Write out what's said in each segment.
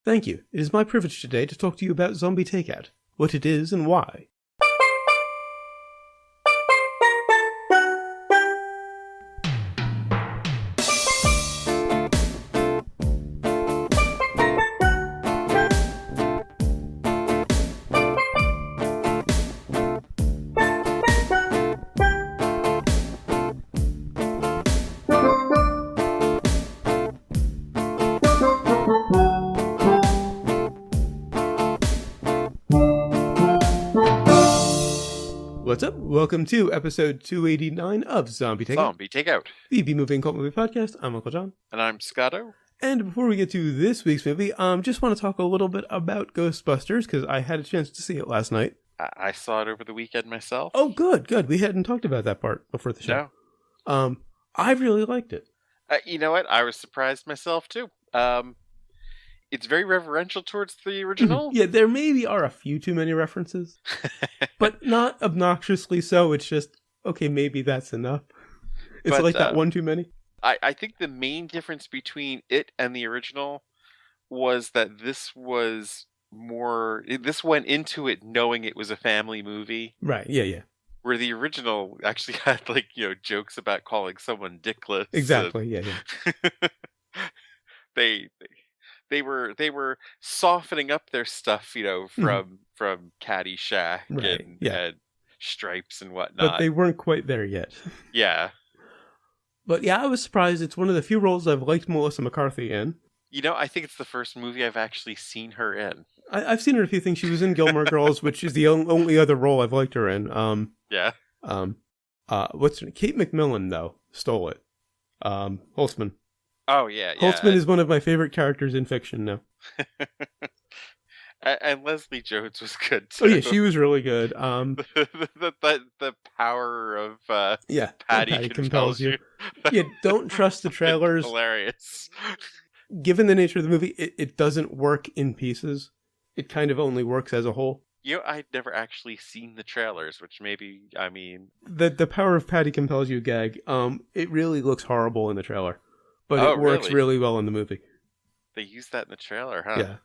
Thank you. It is my privilege today to talk to you about zombie takeout, what it is and why. What's up? Welcome to episode 289 of Zombie Takeout. Zombie Takeout. The B-movie and cult movie podcast. I'm Uncle John. And I'm Scotto. And before we get to this week's movie, just want to talk a little bit about Ghostbusters, because I had a chance to see it last night. I saw it over the weekend myself. Oh, good. We hadn't talked about that part before the show. No. I really liked it. You know what? I was surprised myself, too. It's very reverential towards the original. Yeah, there maybe are a few too many references, but not obnoxiously so. It's just, okay, maybe that's enough. It's like that one too many. I think the main difference between it and the original was that this was more... This went into it knowing it was a family movie. Right, yeah. Where the original actually had, jokes about calling someone dickless. Exactly, yeah. They were softening up their stuff, from Caddyshack and Stripes and whatnot. But they weren't quite there yet. Yeah. But yeah, I was surprised. It's one of the few roles I've liked Melissa McCarthy in. I think it's the first movie I've actually seen her in. I've seen her in a few things. She was in Gilmore Girls, which is the only other role I've liked her in. Yeah. What's her name? Kate McMillan, though, stole it. Holtzman. Oh, yeah. Holtzman is one of my favorite characters in fiction now. And Leslie Jones was good, too. Oh, yeah, she was really good. The power of Patty compels you. Yeah, don't trust the trailers. Hilarious. Given the nature of the movie, it doesn't work in pieces. It kind of only works as a whole. I'd never actually seen the trailers, which maybe, The power of Patty compels you gag, it really looks horrible in the trailer. But it works really well in the movie. They used that in the trailer, huh?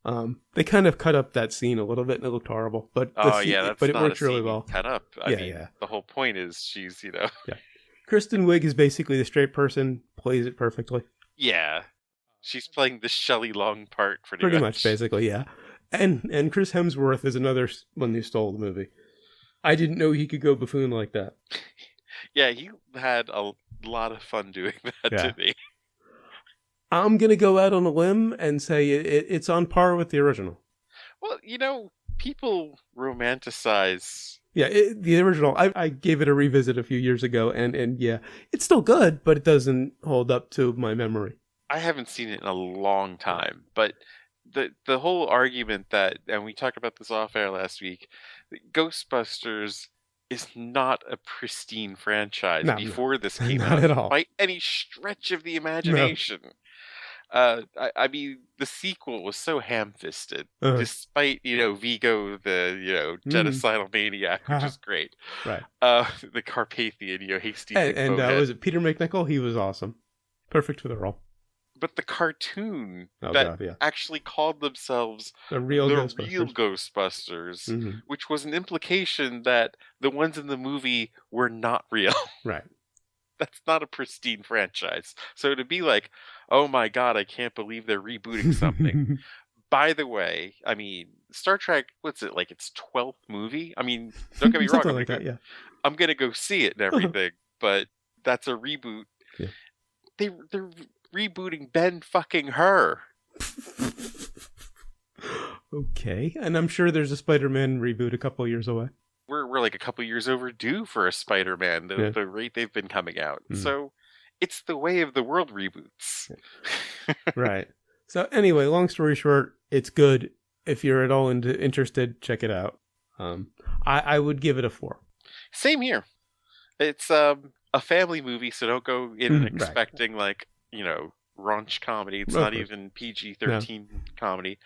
Yeah. They kind of cut up that scene a little bit and it looked horrible. But it works really well. Cut up. I mean, the whole point is she's, Yeah. Kristen Wiig is basically the straight person, plays it perfectly. Yeah. She's playing the Shelley Long part pretty much, basically, yeah. And Chris Hemsworth is another one who stole the movie. I didn't know he could go buffoon like that. Yeah, he had a lot of fun doing that to me. I'm going to go out on a limb and say it's on par with the original. Well, people romanticize... Yeah, the original, I gave it a revisit a few years ago, and yeah, it's still good, but it doesn't hold up to my memory. I haven't seen it in a long time, but the whole argument that, and we talked about this off air last week, Ghostbusters is not a pristine franchise before this came out at all. By any stretch of the imagination. No. I mean, the sequel was so ham-fisted, despite, Vigo, the, genocidal maniac, which is great. Right. The Carpathian, hasty. And was it Peter McNichol? He was awesome. Perfect for the role. But the cartoon actually called themselves the real Ghostbusters, which was an implication that the ones in the movie were not real. Right. That's not a pristine franchise. So to be like, oh my god, I can't believe they're rebooting something. By the way, I mean, Star Trek, what's it, like its 12th movie? I mean, don't get me wrong. I'm going to go see it and everything, but that's a reboot. Yeah. They're rebooting Ben fucking Hur. Okay, and I'm sure there's a Spider-Man reboot a couple years away. We're like a couple years overdue for a Spider-Man, the rate they've been coming out. So it's the way of the world reboots. Right. So anyway, long story short, it's good. If you're at all interested, check it out. I would give it a 4. Same here. It's a family movie, so don't go in expecting raunch comedy. It's not even PG-13 comedy.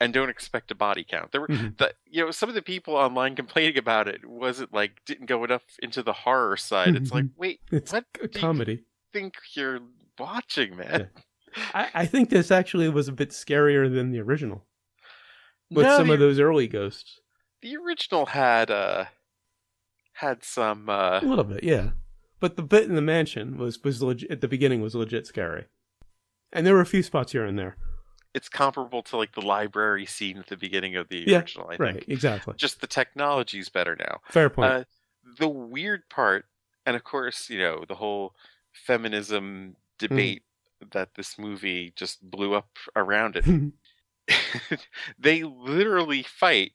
And don't expect a body count. There were, some of the people online complaining about it didn't go enough into the horror side. It's like, wait, it's what a comedy? Do you think you're watching, man? I think this actually was a bit scarier than the original. With No, some of those early ghosts. the original had some A little bit, yeah. But the bit in the mansion was legit, at the beginning was legit scary. And there were a few spots here and there. It's comparable to like the library scene at the beginning of the original, I think. Right, exactly. Just the technology's better now. Fair point. The weird part, and of course, the whole feminism debate that this movie just blew up around it. They literally fight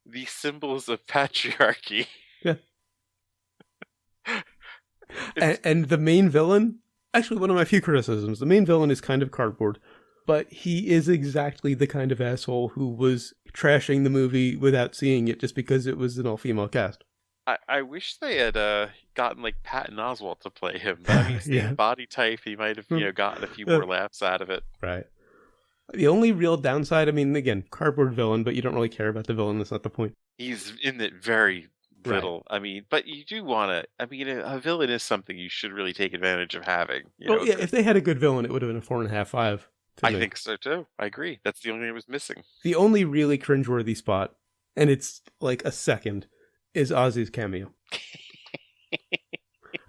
the symbols of patriarchy. Yeah. and the main villain, actually one of my few criticisms, the main villain is kind of cardboard, but he is exactly the kind of asshole who was trashing the movie without seeing it just because it was an all-female cast. I wish they had gotten like Patton Oswalt to play him. But, I mean, same body type, he might have gotten a few more laughs out of it. Right. The only real downside, I mean, again, cardboard villain, but you don't really care about the villain. That's not the point. He's in it very little. Right. I mean, but you do want to. I mean, a villain is something you should really take advantage of having. Well, yeah, if they had a good villain, it would have been a 4.5, 5. I think so too. I agree. That's the only thing that was missing. The only really cringeworthy spot, and it's like a second, is Ozzy's cameo.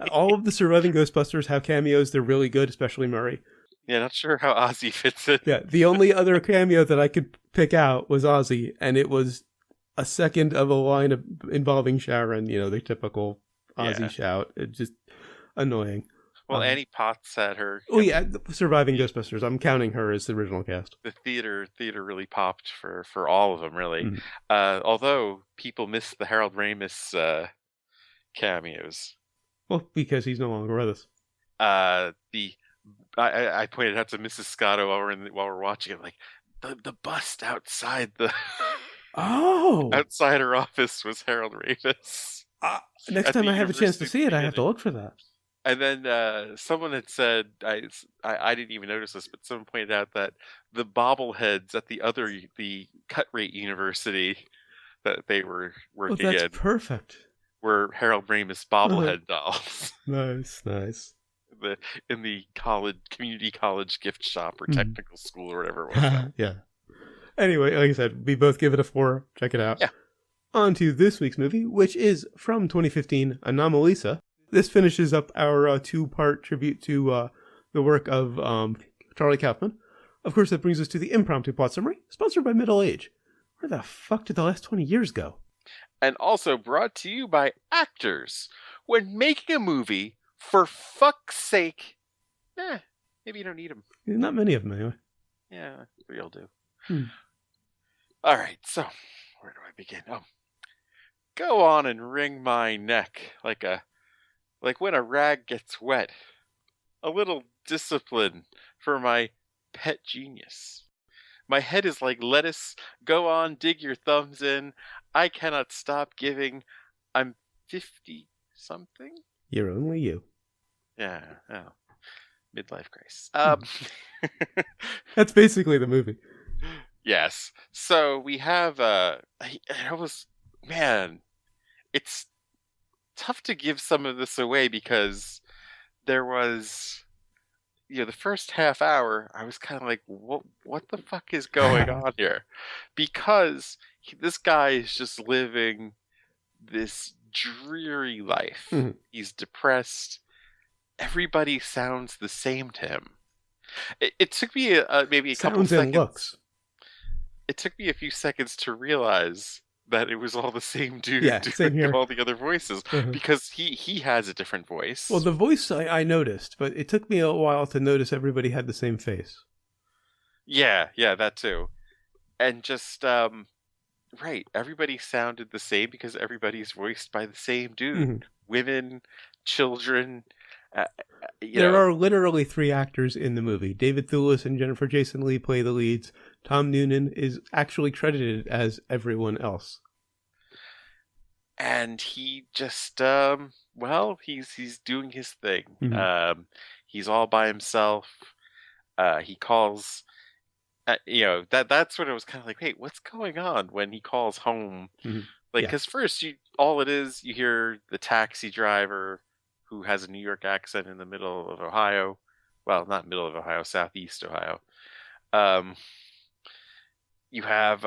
All of the surviving Ghostbusters have cameos. They're really good, especially Murray. Yeah, not sure how Ozzy fits in. Yeah, the only other cameo that I could pick out was Ozzy, and it was a second of a line involving Sharon, the typical Ozzy shout. It's just annoying. Well, Annie Potts had her. Oh, yeah, surviving Ghostbusters. I'm counting her as the original cast. The theater really popped for all of them, really. Mm-hmm. Although people missed the Harold Ramis cameos. Well, because he's no longer with us. I pointed out to Mrs. Scotto while we're watching it, like the bust outside the outside her office was Harold Ramis. Next time I have a chance to see it, I have to look for that. And then someone had said, I didn't even notice this, but someone pointed out that the bobbleheads at the Cut Rate University that they were working in, perfect, were Harold Ramis bobblehead dolls. Nice. In the community college gift shop or technical school or whatever it was. Yeah. Anyway, like I said, we both give it a 4. Check it out. Yeah. On to this week's movie, which is from 2015, Anomalisa. This finishes up our 2-part tribute to the work of Charlie Kaufmann. Of course, that brings us to the impromptu plot summary, sponsored by Middle Age. Where the fuck did the last 20 years go? And also brought to you by actors. When making a movie, for fuck's sake, maybe you don't need them. Not many of them, anyway. Yeah, 3 will do. All right, so where do I begin? Go on and wring my neck like when a rag gets wet. A little discipline for my pet genius. My head is like lettuce. Go on, dig your thumbs in. I cannot stop giving. I'm 50-something. You're only you. Yeah. Oh. Midlife crisis. That's basically the movie. Yes. So we have it's tough to give some of this away because there was the first half hour I was kind of like, what the fuck is going on here? Because this guy is just living this dreary life. Mm-hmm. He's depressed. Everybody sounds the same to him. It took me maybe a couple seconds. Looks. It took me a few seconds to realize that it was all the same dude doing all the other voices, because he has a different voice. Well, the voice I noticed, but it took me a while to notice everybody had the same face. Yeah, that too. And just, right, everybody sounded the same because everybody's voiced by the same dude. Mm-hmm. Women, children. There are literally 3 actors in the movie. David Thewlis and Jennifer Jason Leigh play the leads. Tom Noonan is actually credited as everyone else. And he just, he's doing his thing. Mm-hmm. He's all by himself. He calls, that's when it was kind of like, hey, what's going on when he calls home? Mm-hmm. Because first, all it is, you hear the taxi driver who has a New York accent in the middle of Ohio, well, not middle of Ohio, southeast Ohio. Um, you have,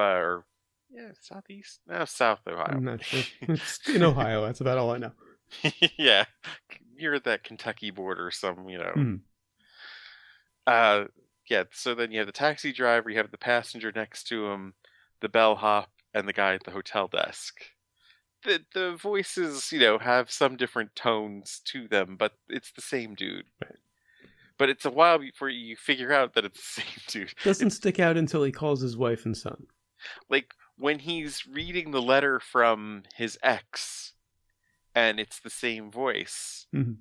southeast? No, south Ohio. I'm not sure. It's in Ohio. That's about all I know. Yeah, near that Kentucky border, Mm. Yeah, so then you have the taxi driver, you have the passenger next to him, the bellhop, and the guy at the hotel desk. The voices, have some different tones to them, but it's the same dude. Right. But it's a while before you figure out that it's the same dude. Doesn't stick out until he calls his wife and son. Like, when he's reading the letter from his ex, and it's the same voice, mm-hmm.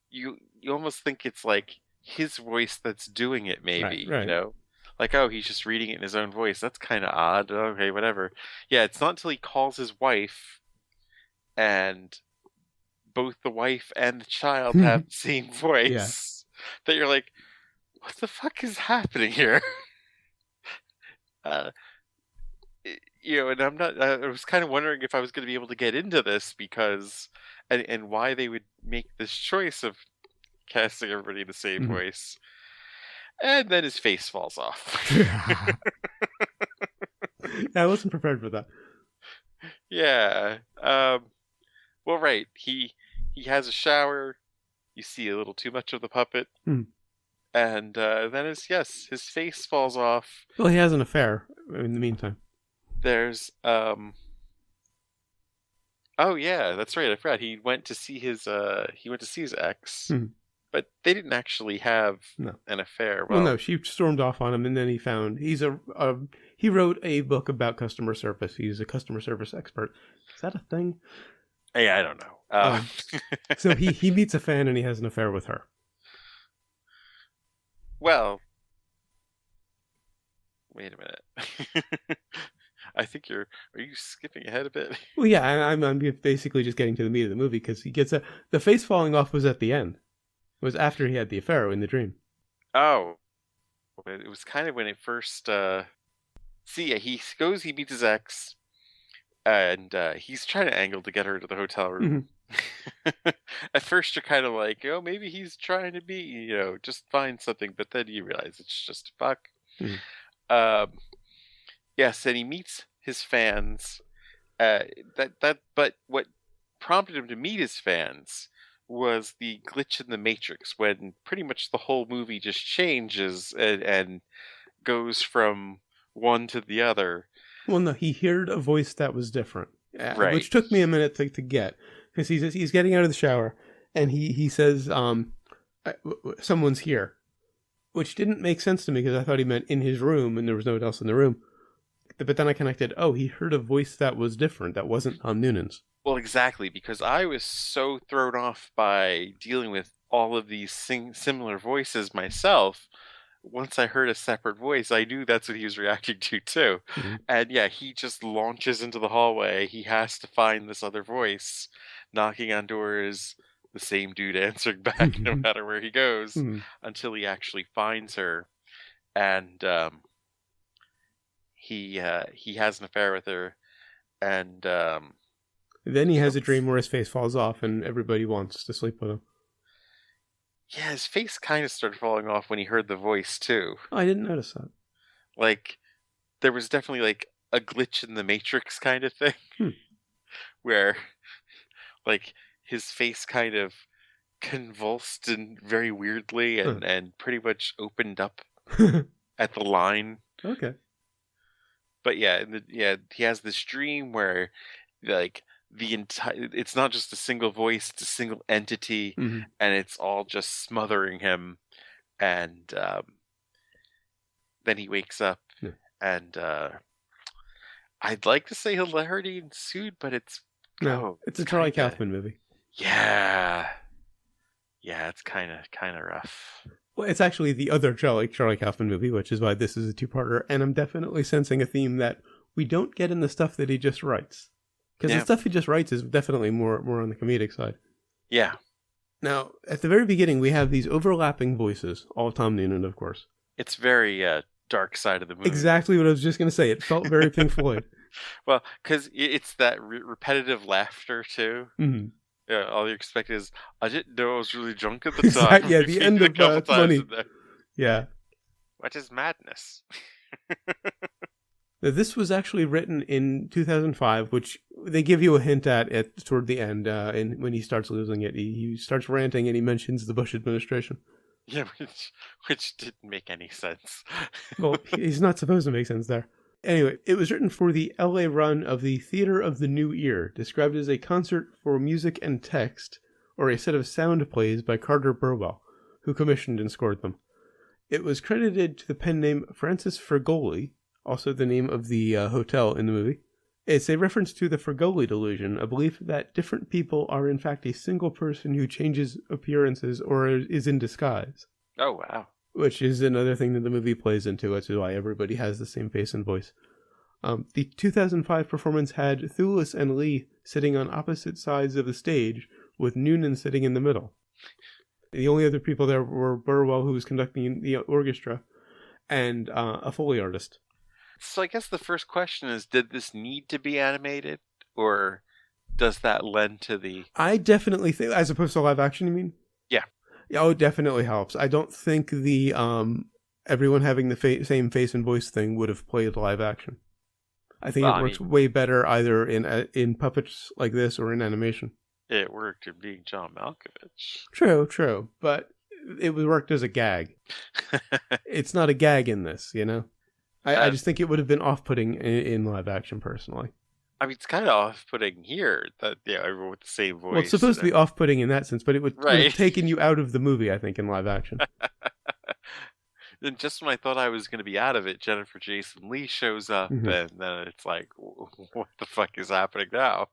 you almost think it's like his voice that's doing it, maybe, right. Like, oh, he's just reading it in his own voice. That's kind of odd. Okay, whatever. Yeah, it's not until he calls his wife, and both the wife and the child have the same voice, that you're like, what the fuck is happening here? And I'm not. I was kind of wondering if I was going to be able to get into this because, and why they would make this choice of casting everybody in the same voice. And then his face falls off. I wasn't prepared for that. Yeah. Well, right. He has a shower. You see a little too much of the puppet. And then his face falls off. Well, he has an affair in the meantime. There's oh yeah, that's right. I forgot. He went to see his ex. But they didn't actually have an affair. Well, no, she stormed off on him, and then he he wrote a book about customer service. He's a customer service expert. Is that a thing? Hey, I don't know. So he meets a fan, and he has an affair with her. Well, wait a minute. I think are you skipping ahead a bit? Well, yeah, I'm basically just getting to the meat of the movie because he gets the face falling off was at the end. It was after he had the affair in the dream. Oh. It was kind of when it first... he meets his ex, and he's trying to angle to get her to the hotel room. At first you're kind of like, oh, maybe he's trying to be, just find something, but then you realize it's just a fuck. Yes, and he meets his fans. But what prompted him to meet his fans was the glitch in the Matrix, when pretty much the whole movie just changes and goes from one to the other. Well, no, he heard a voice that was different, right? Which took me a minute to get, because he's getting out of the shower and he says, "Someone's here," which didn't make sense to me because I thought he meant in his room and there was no one else in the room. But then I connected, he heard a voice that was different, that wasn't Noonan's. Well, exactly, because I was so thrown off by dealing with all of these similar voices myself. Once I heard a separate voice, I knew that's what he was reacting to too. And yeah, he just launches into the hallway. He has to find this other voice, knocking on doors, the same dude answering back no matter where he goes, until he actually finds her. And he has an affair with her, and then he has a dream where his face falls off and everybody wants to sleep with him. Yeah, his face kind of started falling off when he heard the voice too. Oh, I didn't notice that. Like, there was definitely like a glitch in the Matrix kind of thing, where like his face kind of convulsed and very weirdly and pretty much opened up at the line. Okay. But yeah, he has this dream where like it's not just a single voice, it's a single entity, and it's all just smothering him, and then he wakes up, and I'd like to say hilarity ensued, but it's a Charlie Kaufmann movie. Yeah, it's kind of rough. Well, it's actually the other Charlie Kaufmann movie, which is why this is a two-parter, and I'm definitely sensing a theme that we don't get in the stuff that he just writes. Because the stuff he just writes is definitely more on the comedic side. Yeah. Now, at the very beginning, we have these overlapping voices, all Tom Noonan, of course. It's very dark side of the movie. Exactly what I was just going to say. It felt very Pink Floyd. Well, because it's that repetitive laughter, too. Yeah, all you expect is, I didn't know I was really drunk at the time. Yeah, the end of a couple times 20. in there. Yeah. What is madness? Now, this was actually written in 2005, which they give you a hint at toward the end. And when he starts losing it, he starts ranting and he mentions the Bush administration. Yeah, which didn't make any sense. Well, he's not supposed to make sense there. Anyway, it was written for the LA run of the Theater of the New Ear, described as a concert for music and text, or a set of sound plays by Carter Burwell, who commissioned and scored them. It was credited to the pen name Francis Fragoli, also the name of the hotel in the movie. It's a reference to the Fragoli delusion, a belief that different people are in fact a single person who changes appearances or is in disguise. Oh, wow. Which is another thing that the movie plays into, which is why everybody has the same face and voice. The 2005 performance had Thulis and Lee sitting on opposite sides of the stage, with Noonan sitting in the middle. The only other people there were Burwell, who was conducting the orchestra, and a Foley artist. So I guess the first question is, did this need to be animated? Or does that lend to the... I definitely think, as opposed to live action, you mean? Yeah. Oh, it definitely helps. I don't think the everyone having the same face and voice thing would have played live action. I think it works way better either in puppets like this or in animation. It worked in being John Malkovich. True. But it worked as a gag. It's not a gag in this, you know? I just think it would have been off-putting in live action, personally. I mean, it's kind of off-putting here that everyone with the same voice. Well, it's supposed to be off-putting in that sense, but it would have taken you out of the movie, I think, in live action. Then just when I thought I was going to be out of it, Jennifer Jason Leigh shows up, and then it's like, what the fuck is happening now?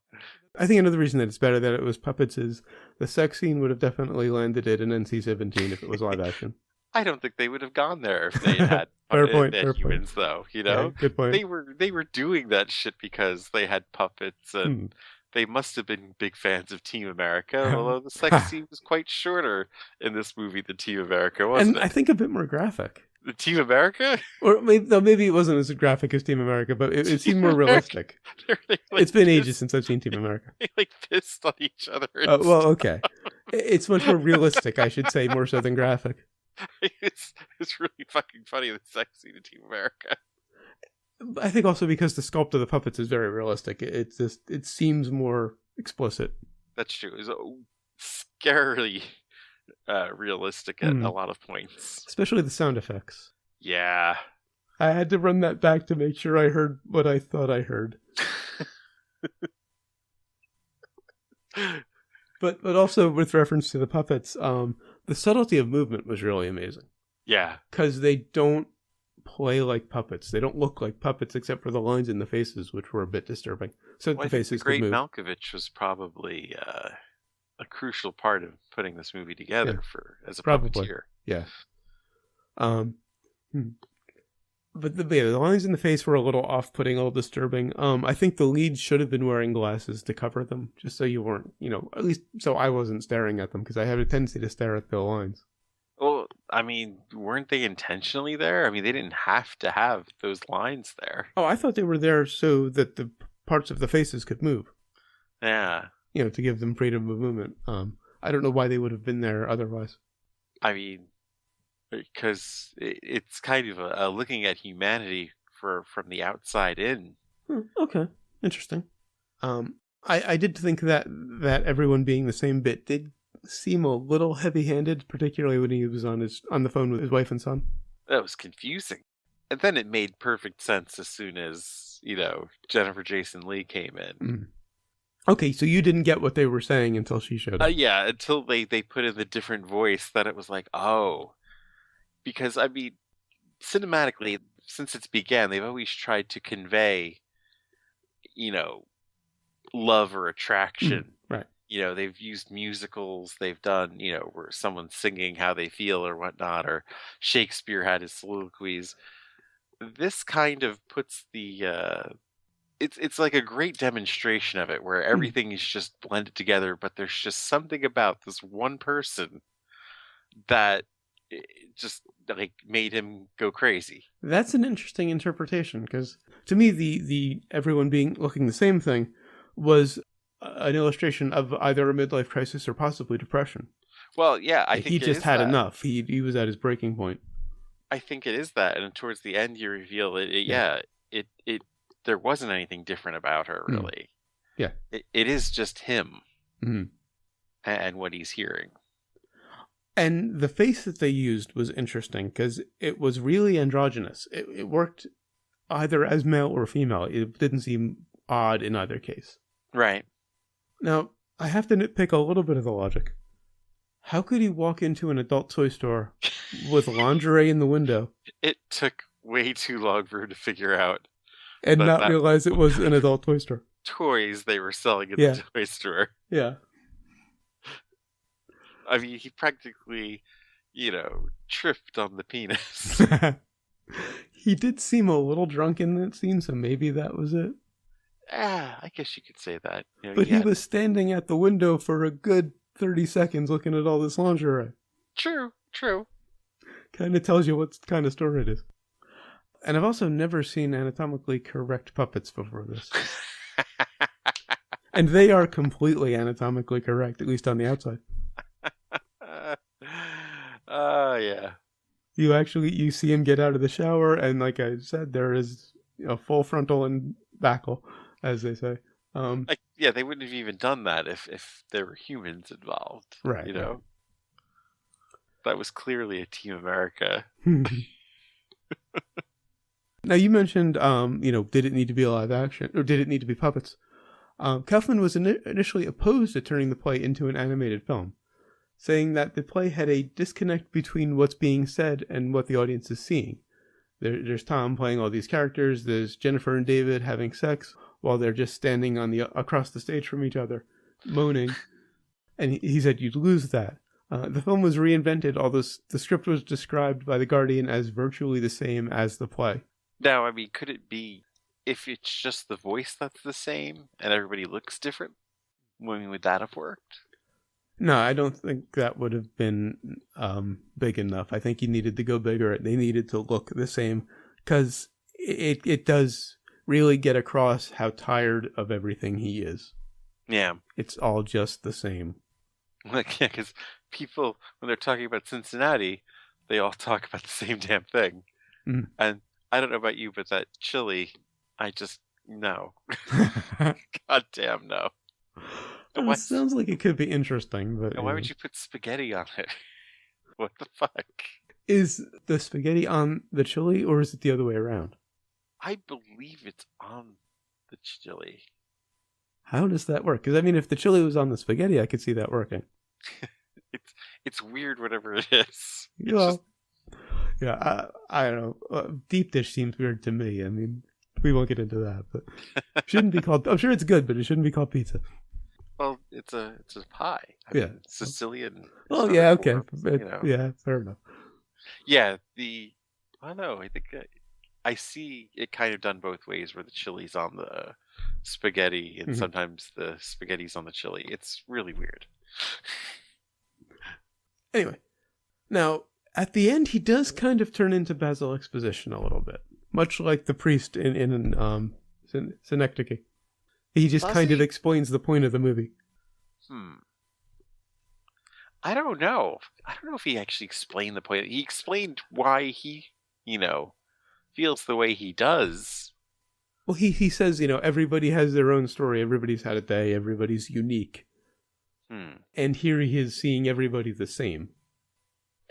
I think another reason that it's better that it was puppets is the sex scene would have definitely landed at an NC-17 if it was live action. I don't think they would have gone there if they had fair humans, point. though. You know, yeah, good point. They were doing that shit because they had puppets, and they must have been big fans of Team America. Although the sex scene was quite shorter in this movie than Team America, wasn't it? I think a bit more graphic. The Team America, or maybe it wasn't as graphic as Team America, but it seemed more realistic. It's been ages since I've seen Team America. They pissed on each other. Well, okay. It's much more realistic, I should say, more so than graphic. It's really fucking funny, the sex scene in Team America. I think also because the sculpt of the puppets is very realistic. It seems more explicit. That's true. It's scarily realistic at a lot of points. Especially the sound effects. Yeah. I had to run that back to make sure I heard what I thought I heard. But also with reference to the puppets, the subtlety of movement was really amazing. Yeah. Because they don't play like puppets. They don't look like puppets except for the lines in the faces, which were a bit disturbing. So the faces could move. Malkovich was probably a crucial part of putting this movie together as a puppeteer. Yeah. But the lines in the face were a little off-putting, a little disturbing. I think the lead should have been wearing glasses to cover them, just so you weren't, at least so I wasn't staring at them, because I have a tendency to stare at the lines. Well, I mean, weren't they intentionally there? I mean, they didn't have to have those lines there. Oh, I thought they were there so that the parts of the faces could move. Yeah. To give them freedom of movement. I don't know why they would have been there otherwise. I mean, because it's kind of a looking at humanity from the outside in. Okay, interesting. I did think that everyone being the same bit did seem a little heavy-handed, particularly when he was on the phone with his wife and son. That was confusing. And then it made perfect sense as soon as, Jennifer Jason Leigh came in. Okay, so you didn't get what they were saying until she showed up. Yeah, until they put in the different voice, that it was like, oh. Because, I mean, cinematically, since it's began, they've always tried to convey, love or attraction. Right. They've used musicals, they've done, where someone's singing how they feel or whatnot, or Shakespeare had his soliloquies. This kind of puts the, it's like a great demonstration of it, where everything is just blended together, but there's just something about this one person that just made him go crazy. That's an interesting interpretation, because to me, the everyone looking the same thing was an illustration of either a midlife crisis or possibly depression. Well, yeah, I think he just had enough. He was at his breaking point. I think it is that, and towards the end, you reveal it. There wasn't anything different about her, really. Yeah, it is just him, and what he's hearing. And the face that they used was interesting because it was really androgynous. It worked either as male or female. It didn't seem odd in either case. Right. Now, I have to nitpick a little bit of the logic. How could he walk into an adult toy store with lingerie in the window? It took way too long for him to figure out. And not realize it was an adult toy store. Toys they were selling at the toy store. Yeah. I mean, he practically, tripped on the penis. He did seem a little drunk in that scene, so maybe that was it. I guess you could say that. But he was standing at the window for a good 30 seconds looking at all this lingerie. True. Kind of tells you what kind of store it is. And I've also never seen anatomically correct puppets before this. And they are completely anatomically correct, at least on the outside. Yeah. You see him get out of the shower, and like I said, there is a full frontal and backle, as they say. They wouldn't have even done that if there were humans involved. Right. Right. That was clearly a Team America. Now, you mentioned, did it need to be live action, or did it need to be puppets? Kaufman was initially opposed to turning the play into an animated film, saying that the play had a disconnect between what's being said and what the audience is seeing. There's Tom playing all these characters, there's Jennifer and David having sex, while they're just standing across the stage from each other, moaning. And he said you'd lose that. The film was reinvented, although the script was described by The Guardian as virtually the same as the play. Now, I mean, could it be, if it's just the voice that's the same and everybody looks different, would that have worked? No, I don't think that would have been big enough. I think you needed to go bigger. They needed to look the same, because it does really get across how tired of everything he is. Yeah. It's all just the same. Because people, when they're talking about Cincinnati, they all talk about the same damn thing. Mm. And I don't know about you, but that chili, I just, no. God damn, no. It sounds like it could be interesting, but... And why would you put spaghetti on it? What the fuck? Is the spaghetti on the chili, or is it the other way around? I believe it's on the chili. How does that work? Because, I mean, if the chili was on the spaghetti, I could see that working. It's weird, whatever it is. Yeah, I don't know. Deep dish seems weird to me. I mean, we won't get into that, but it shouldn't be called... I'm sure it's good, but it shouldn't be called pizza. Well, it's a pie. I mean, Sicilian. Oh, yeah, okay. Yeah, fair enough. Yeah, I don't know. I think I see it kind of done both ways, where the chili's on the spaghetti and sometimes the spaghetti's on the chili. It's really weird. Anyway, now, at the end, he does kind of turn into Basil Exposition a little bit, much like the priest in Synecdoche. He just kind of explains the point of the movie. I don't know. I don't know if he actually explained the point. He explained why he, feels the way he does. Well, he says, everybody has their own story. Everybody's had a day. Everybody's unique. And here he is seeing everybody the same.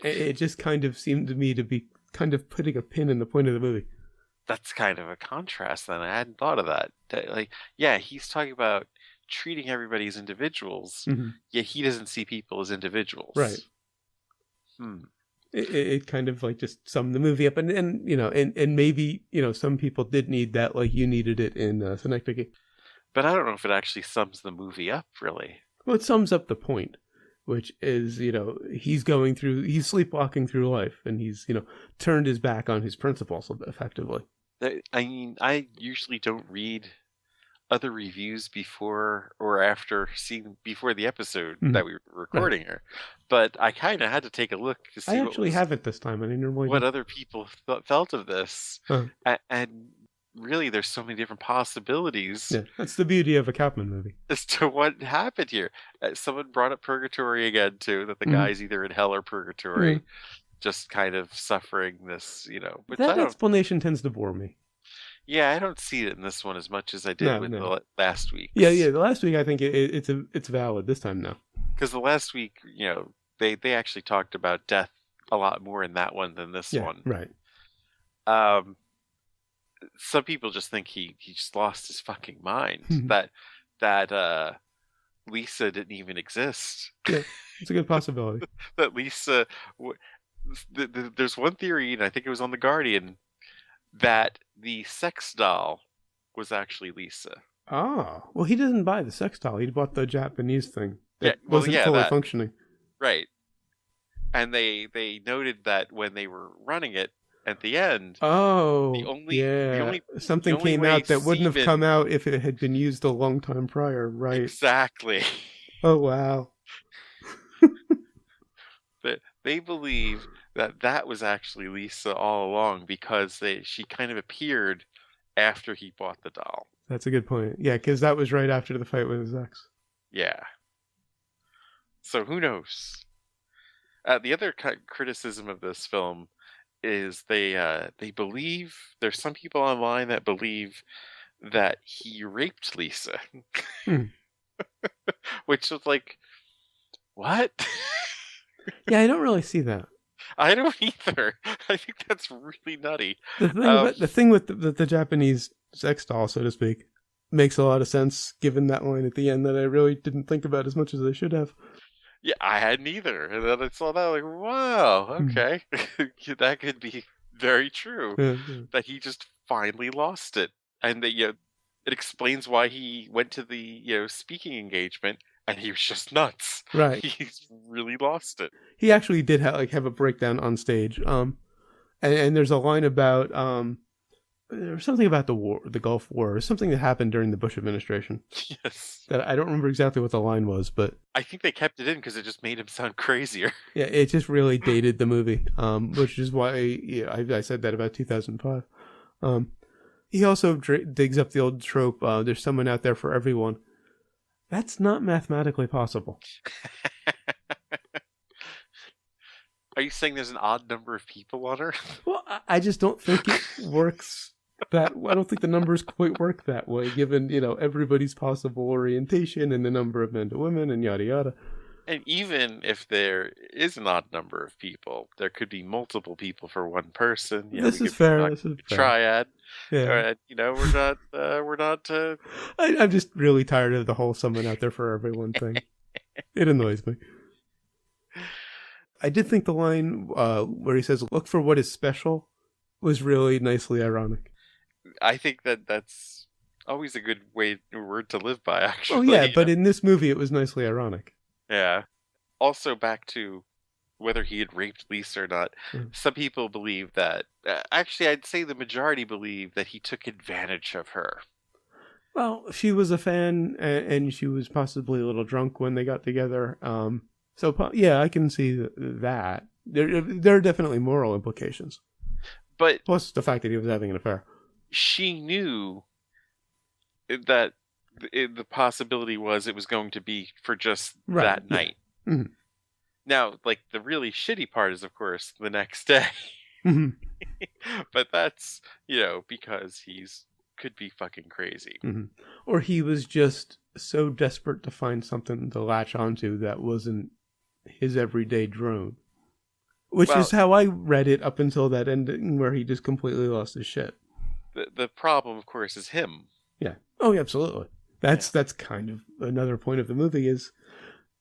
It just kind of seemed to me to be kind of putting a pin in the point of the movie. That's kind of a contrast, then. I hadn't thought of that. He's talking about treating everybody as individuals, yet he doesn't see people as individuals. Right. It kind of like just summed the movie up, and maybe, some people did need that, like you needed it in Synecdoche. But I don't know if it actually sums the movie up, really. Well, it sums up the point, which is, he's sleepwalking through life, and he's, turned his back on his principles effectively. I mean, I usually don't read other reviews before or after before the episode that we were recording here, but I kind of had to take a look to see. I have it this time. I didn't normally what other people felt of this, and really there's so many different possibilities. Yeah, that's the beauty of a Kaufman movie. As to what happened here. Someone brought up purgatory again, too, that the guy's either in hell or purgatory, just kind of suffering this, Which that explanation tends to bore me. Yeah, I don't see it in this one as much as I did the last week. Yeah, the last week I think it's valid. This time, no. Because the last week, they actually talked about death a lot more in that one than this one. Right. Some people just think he just lost his fucking mind. that Lisa didn't even exist. Yeah, it's a good possibility. That Lisa... There's one theory, and I think it was on The Guardian, that the sex doll was actually Lisa. Oh, well, he didn't buy the sex doll. He bought the Japanese thing that wasn't fully functioning. Right. And they noted that when they were running it at the end, something came out that wouldn't have come out if it had been used a long time prior. Right. Exactly. Oh, wow. They believe that was actually Lisa all along because she kind of appeared after he bought the doll. That's a good point. Yeah, because that was right after the fight with his ex. Yeah. So who knows? The other criticism of this film is they believe, there's some people online that believe that he raped Lisa. Which was like, what? Yeah, I don't really see that. I don't either. I think that's really nutty. The thing with the Japanese sex doll, so to speak, makes a lot of sense given that line at the end that I really didn't think about as much as I should have. Yeah, I hadn't either. And then I saw that like, wow, okay. That could be very true. That he just finally lost it. And that it explains why he went to the speaking engagement and he was just nuts. Right. He's really lost it. He actually did have a breakdown on stage. And there's a line about there was something about the Gulf War, or something that happened during the Bush administration. Yes. That I don't remember exactly what the line was, but I think they kept it in because it just made him sound crazier. Yeah, it just really dated the movie, which is why I said that about 2005. He also digs up the old trope, there's someone out there for everyone. That's not mathematically possible. Are you saying there's an odd number of people on Earth? Well, I just don't think it works I don't think the numbers quite work that way, given, everybody's possible orientation and the number of men to women and yada yada. And even if there is an odd number of people, there could be multiple people for one person. This is fair. This is fair. Triad. Yeah. We're not. I'm just really tired of the whole someone out there for everyone thing. It annoys me. I did think the line where he says, "Look for what is special," was really nicely ironic. I think that's always a good word to live by, actually. Oh, yeah, but in this movie, it was nicely ironic. Yeah. Also, back to whether he had raped Lisa or not, some people believe that... actually, I'd say the majority believe that he took advantage of her. Well, she was a fan, and she was possibly a little drunk when they got together. So, yeah, I can see that. There are definitely moral implications. But plus the fact that he was having an affair. She knew that the possibility was it was going to be for just that night. Yeah. Mm-hmm. Now, like, the really shitty part is, of course, the next day. Mm-hmm. But that's, because could be fucking crazy. Mm-hmm. Or he was just so desperate to find something to latch onto that wasn't his everyday drone. Which is how I read it up until that ending where he just completely lost his shit. The problem, of course, is him. Yeah. Oh, yeah, absolutely. That's kind of another point of the movie is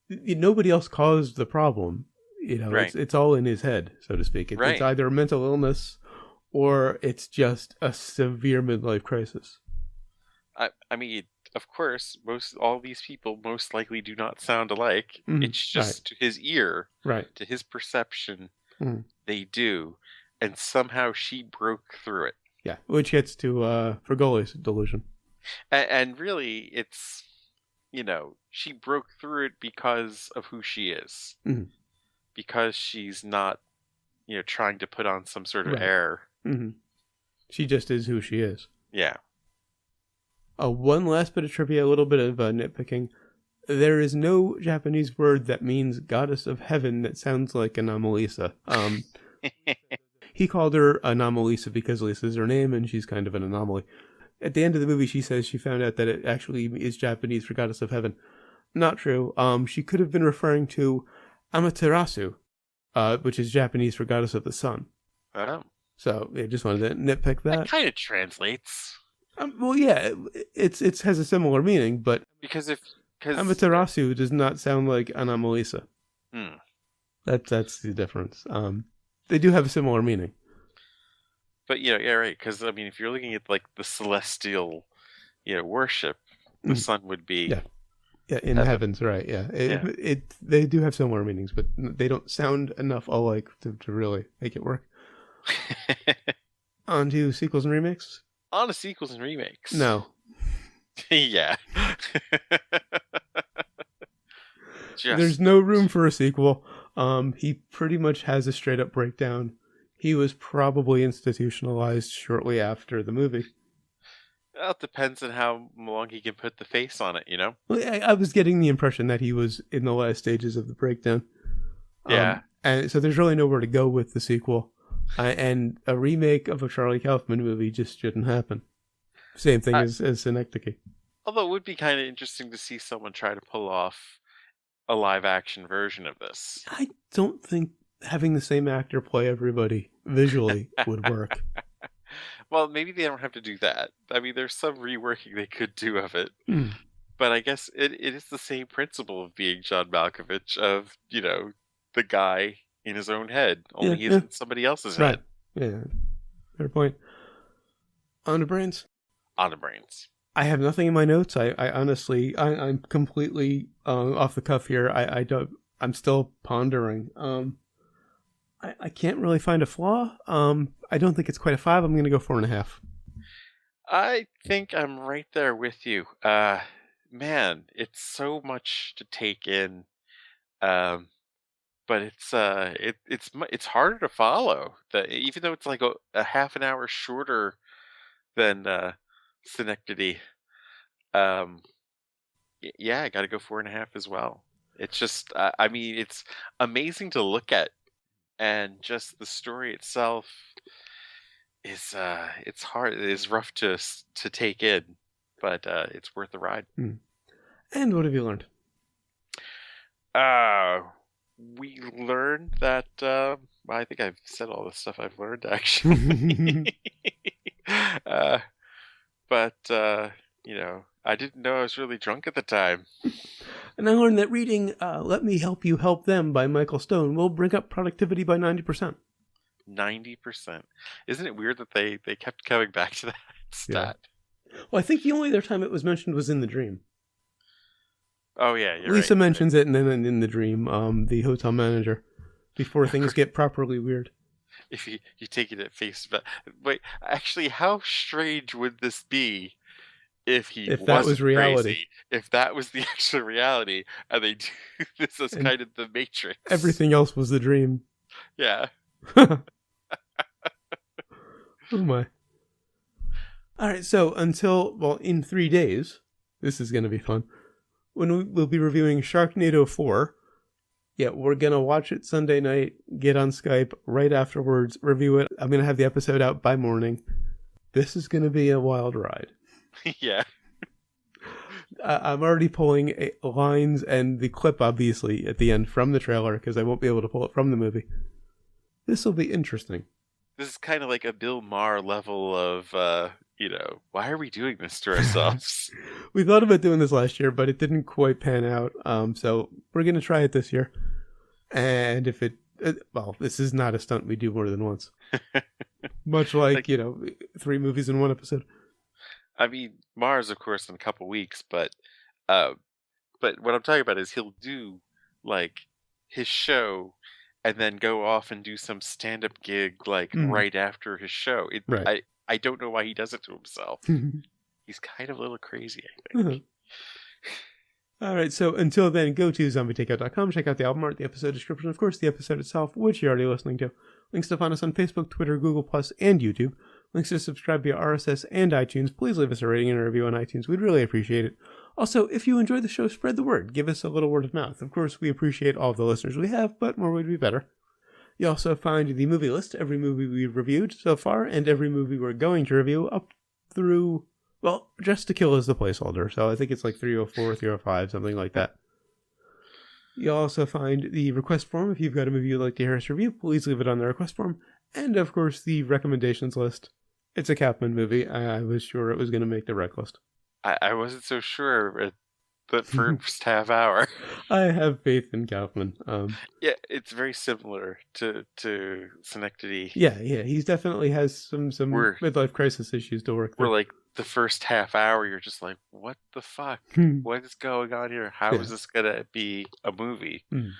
nobody else caused the problem. Right. It's all in his head, so to speak. It's either a mental illness or it's just a severe midlife crisis. I mean, of course, all these people most likely do not sound alike. Mm-hmm. It's just to his ear, to his perception, they do. And somehow she broke through it. Yeah, which gets to Fergoli's delusion. And really, it's, she broke through it because of who she is. Mm-hmm. Because she's not, trying to put on some sort of air. Mm-hmm. She just is who she is. Yeah. One last bit of trivia, a little bit of nitpicking. There is no Japanese word that means goddess of heaven that sounds like Anomalisa. He called her Anomalisa because Lisa is her name, and she's kind of an anomaly. At the end of the movie, she says she found out that it actually is Japanese for goddess of heaven. Not true. She could have been referring to Amaterasu, which is Japanese for goddess of the sun. Oh. So, yeah, just wanted to nitpick that. That kind of translates. Well, yeah, it has a similar meaning, but because Amaterasu does not sound like Anomalisa. Hmm. That's the difference. They do have a similar meaning. But yeah, right. Because I mean, if you're looking at like the celestial, worship, the sun would be in heavens, right? Yeah, they do have similar meanings, but they don't sound enough alike to really make it work. On to sequels and remakes. On to sequels and remakes. No. Yeah. There's no room for a sequel. He pretty much has a straight up breakdown. He was probably institutionalized shortly after the movie. Well, it depends on how long he can put the face on it, Well, I was getting the impression that he was in the last stages of the breakdown. Yeah. And so there's really nowhere to go with the sequel. And a remake of a Charlie Kaufmann movie just shouldn't happen. Same thing as Synecdoche. Although it would be kind of interesting to see someone try to pull off a live-action version of this. I don't think having the same actor play everybody visually would work. Well, maybe they don't have to do that. I mean, there's some reworking they could do of it. But I guess it is the same principle of being John Malkovich, of, the guy in his own head. Only he's in somebody else's head. Yeah, fair point. On to brains. On to brains. I have nothing in my notes. I honestly, I'm completely off the cuff here. I'm still pondering. I can't really find a flaw. I don't think it's quite a 5. I'm going to go 4.5. I think I'm right there with you. Man, it's so much to take in. But it's harder to follow. Even though it's like a half an hour shorter than Synecdoche. Yeah, I got to go 4.5 as well. It's just, I mean, it's amazing to look at, and just the story itself is, it's hard. It is rough to take in, but it's worth the ride. And what have you learned? We learned that, I think I've said all the stuff I've learned, actually. But, I didn't know I was really drunk at the time. And I learned that reading Let Me Help You Help Them by Michael Stone will bring up productivity by 90%. 90%. Isn't it weird that they kept coming back to that stat? Yeah. Well, I think the only other time it was mentioned was in The Dream. Oh, yeah, you're Lisa right. mentions it, and then in The Dream, the hotel manager, before things get properly weird. If you take it at face value. Wait, actually, how strange would this be if that was reality? Crazy, if that was the actual reality, and they do this as kind of the Matrix. Everything else was The Dream. Yeah. Oh my. All right, so in 3 days, this is going to be fun, when we'll be reviewing Sharknado 4. Yeah, we're going to watch it Sunday night, get on Skype right afterwards, review it. I'm going to have the episode out by morning. This is going to be a wild ride. Yeah. I'm already pulling lines and the clip, obviously, at the end from the trailer, because I won't be able to pull it from the movie. This will be interesting. This is kind of like a Bill Maher level of, why are we doing this to ourselves? We thought about doing this last year, but it didn't quite pan out. So we're going to try it this year. And if this is not a stunt we do more than once. Much like 3 movies in 1 episode. I mean, Maher's, of course, in a couple weeks, but what I'm talking about is he'll do, like, his show and then go off and do some stand-up gig, right after his show. Right. I don't know why he does it to himself. He's kind of a little crazy, I think. All right, so until then, go to zombietakeout.com, check out the album art, the episode description, of course, the episode itself, which you're already listening to. Links to find us on Facebook, Twitter, Google+, and YouTube. Links to subscribe via RSS and iTunes. Please leave us a rating and a review on iTunes. We'd really appreciate it. Also, if you enjoy the show, spread the word. Give us a little word of mouth. Of course, we appreciate all the listeners we have, but more would be better. You also find the movie list, every movie we've reviewed so far, and every movie we're going to review up through, well, Just to Kill is the placeholder, so I think it's like 304, 305, something like that. You'll also find the request form. If you've got a movie you'd like to hear us review, please leave it on the request form. And, of course, the recommendations list. It's a Kaufman movie. I was sure it was going to make the rec list. I wasn't so sure at the first half hour. I have faith in Kaufman. Yeah, it's very similar to Synecdoche. Yeah, he definitely has some midlife crisis issues to work through. Where, like, the first half hour, you're just like, what the fuck? What is going on here? How is this going to be a movie? And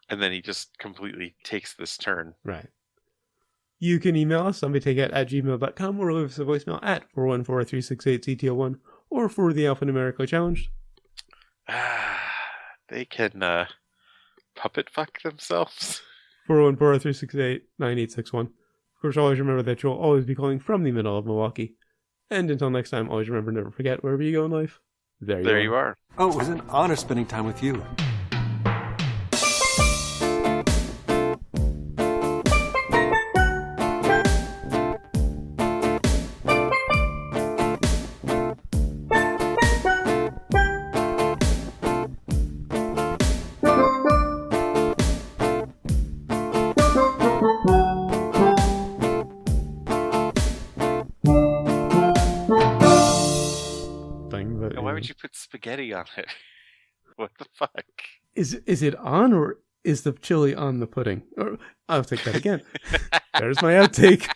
then he just completely takes this turn. Right. You can email us, zombietakeout@gmail.com, or leave us a voicemail at 414-368-CTO1, or for the Alphanumerically Challenged. They can puppet fuck themselves. 414-368-9861. Of course, always remember that you'll always be calling from the middle of Milwaukee. And until next time, always remember, never forget, wherever you go in life, there you are. Oh, it was an honor spending time with you. Why would you put spaghetti on it? What the fuck? Is it on, or is the chili on the pudding? Or I'll take that again. There's my outtake.